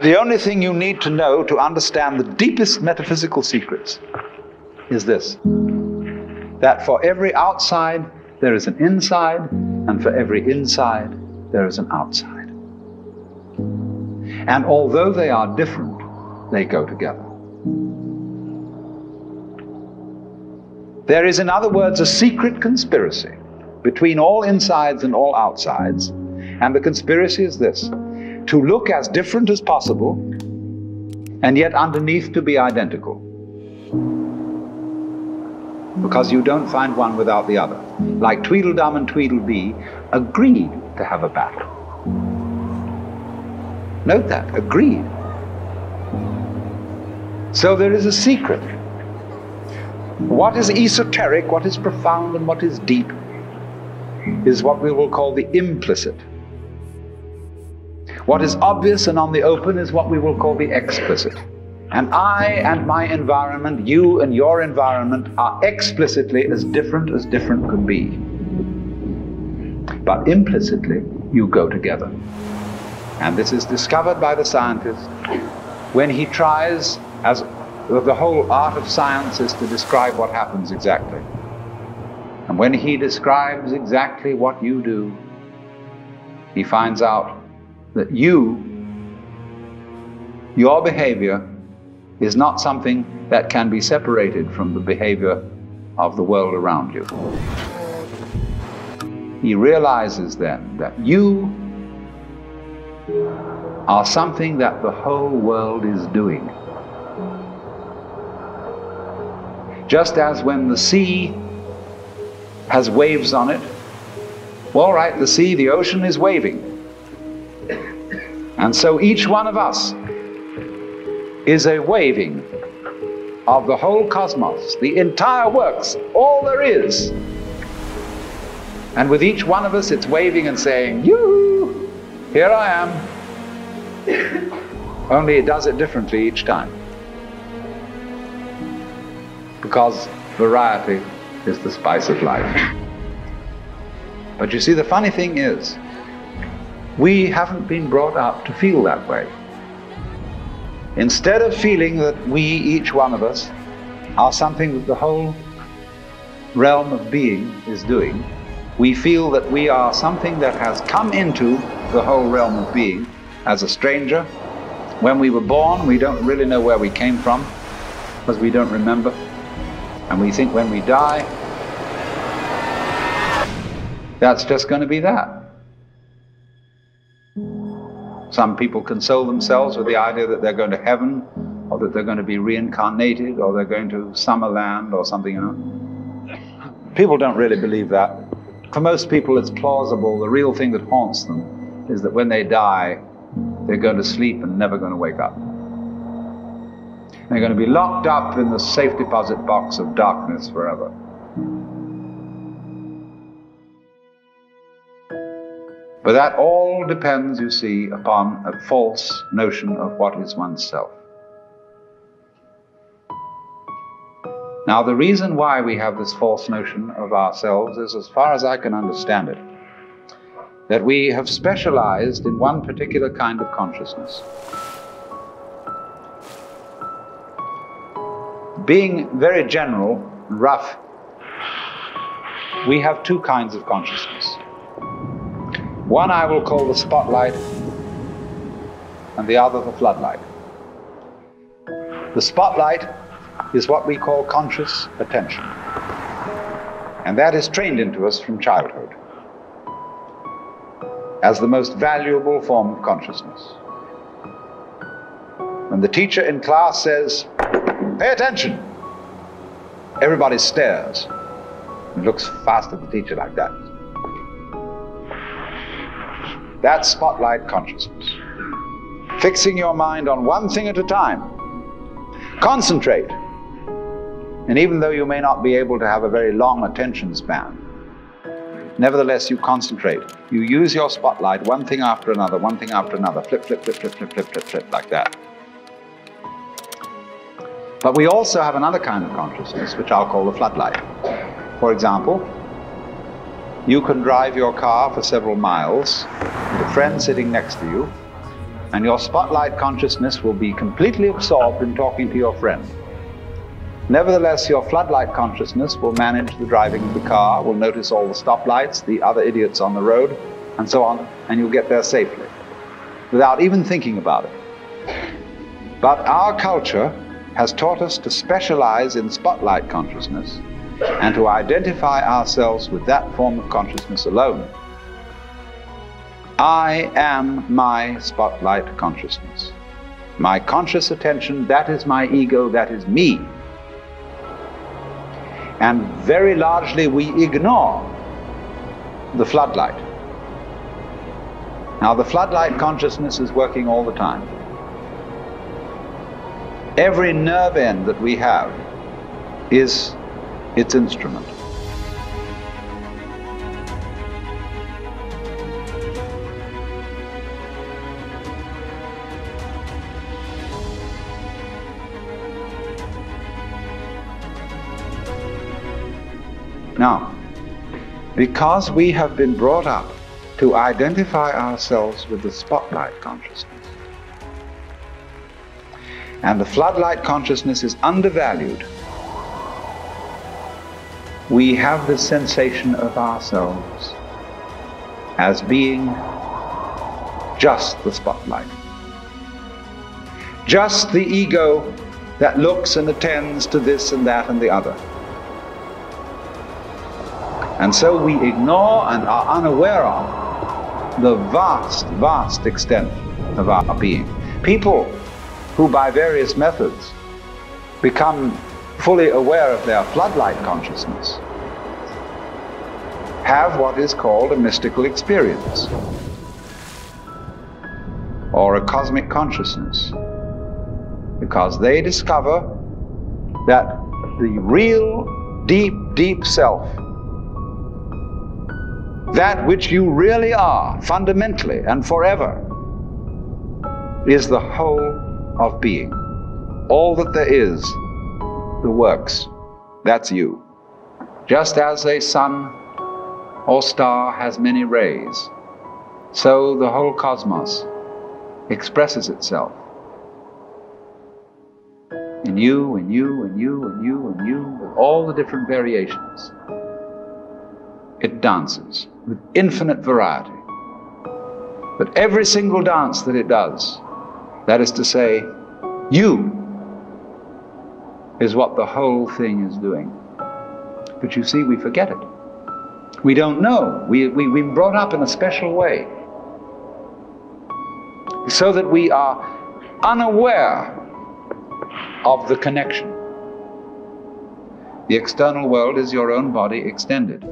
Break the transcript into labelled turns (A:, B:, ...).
A: The only thing you need to know to understand the deepest metaphysical secrets is this: that for every outside there is an inside, and for every inside there is an outside. And although they are different, they go together. There is, in other words, a secret conspiracy between all insides and all outsides, and the conspiracy is this: to look as different as possible, and yet underneath to be identical. Because you don't find one without the other. Like Tweedledum and Tweedledee agreed to have a battle. Note that, agreed. So there is a secret. What is esoteric, what is profound, and what is deep is what we will call the implicit. What is obvious and on the open is what we will call the explicit. And I and my environment, you and your environment, are explicitly as different could be. But implicitly, you go together. And this is discovered by the scientist when he tries, as the whole art of science is to describe what happens exactly. And when he describes exactly what you do, he finds out that your behavior is not something that can be separated from the behavior of the world around you. He realizes then that you are something that the whole world is doing. Just as when the sea has waves on it, well, right, the sea, the ocean is waving. And so each one of us is a waving of the whole cosmos, the entire works, all there is. And with each one of us, it's waving and saying, "You, here I am." Only it does it differently each time. Because variety is the spice of life. But you see, the funny thing is, we haven't been brought up to feel that way. Instead of feeling that we, each one of us, are something that the whole realm of being is doing, we feel that we are something that has come into the whole realm of being as a stranger. When we were born, we don't really know where we came from, because we don't remember. And we think when we die, that's just going to be that. Some people console themselves with the idea that they're going to heaven, or that they're going to be reincarnated, or they're going to Summerland or something, you know. People don't really believe that. For most people it's plausible. The real thing that haunts them is that when they die, they're going to sleep and never going to wake up. They're going to be locked up in the safe deposit box of darkness forever. But that all depends, you see, upon a false notion of what is oneself. Now, the reason why we have this false notion of ourselves is, as far as I can understand it, that we have specialized in one particular kind of consciousness. Being very general, rough, we have two kinds of consciousness. One I will call the spotlight, and the other the floodlight. The spotlight is what we call conscious attention, and that is trained into us from childhood as the most valuable form of consciousness. When the teacher in class says, "Pay attention," everybody stares and looks fast at the teacher like that. That's spotlight consciousness. Fixing your mind on one thing at a time. Concentrate. And even though you may not be able to have a very long attention span, nevertheless you concentrate. You use your spotlight, one thing after another, one thing after another. Flip, flip, flip, flip, flip, flip, flip, flip, like that. But we also have another kind of consciousness, which I'll call the floodlight. For example, you can drive your car for several miles with a friend sitting next to you, and your spotlight consciousness will be completely absorbed in talking to your friend. Nevertheless, your floodlight consciousness will manage the driving of the car, will notice all the stoplights, the other idiots on the road, and so on, and you'll get there safely, without even thinking about it. But our culture has taught us to specialize in spotlight consciousness and to identify ourselves with that form of consciousness alone. I am my spotlight consciousness. My conscious attention, that is my ego, that is me. And very largely we ignore the floodlight. Now the floodlight consciousness is working all the time. Every nerve end that we have is its instrument. Now, because we have been brought up to identify ourselves with the spotlight consciousness, and the floodlight consciousness is undervalued, we have the sensation of ourselves as being just the spotlight, just the ego that looks and attends to this and that and the other. And so we ignore and are unaware of the vast, vast extent of our being. People who by various methods become fully aware of their floodlight consciousness have what is called a mystical experience or a cosmic consciousness, because they discover that the real deep, deep self, that which you really are, fundamentally and forever, is the whole of being. All that there is, the works, that's you. Just as a sun or star has many rays, so the whole cosmos expresses itself in you, in you, in you, in you, in you, with all the different variations. It dances with infinite variety. But every single dance that it does, that is to say, you is what the whole thing is doing. But you see, we forget it. We don't know. We've been brought up in a special way, so that we are unaware of the connection. The external world is your own body extended.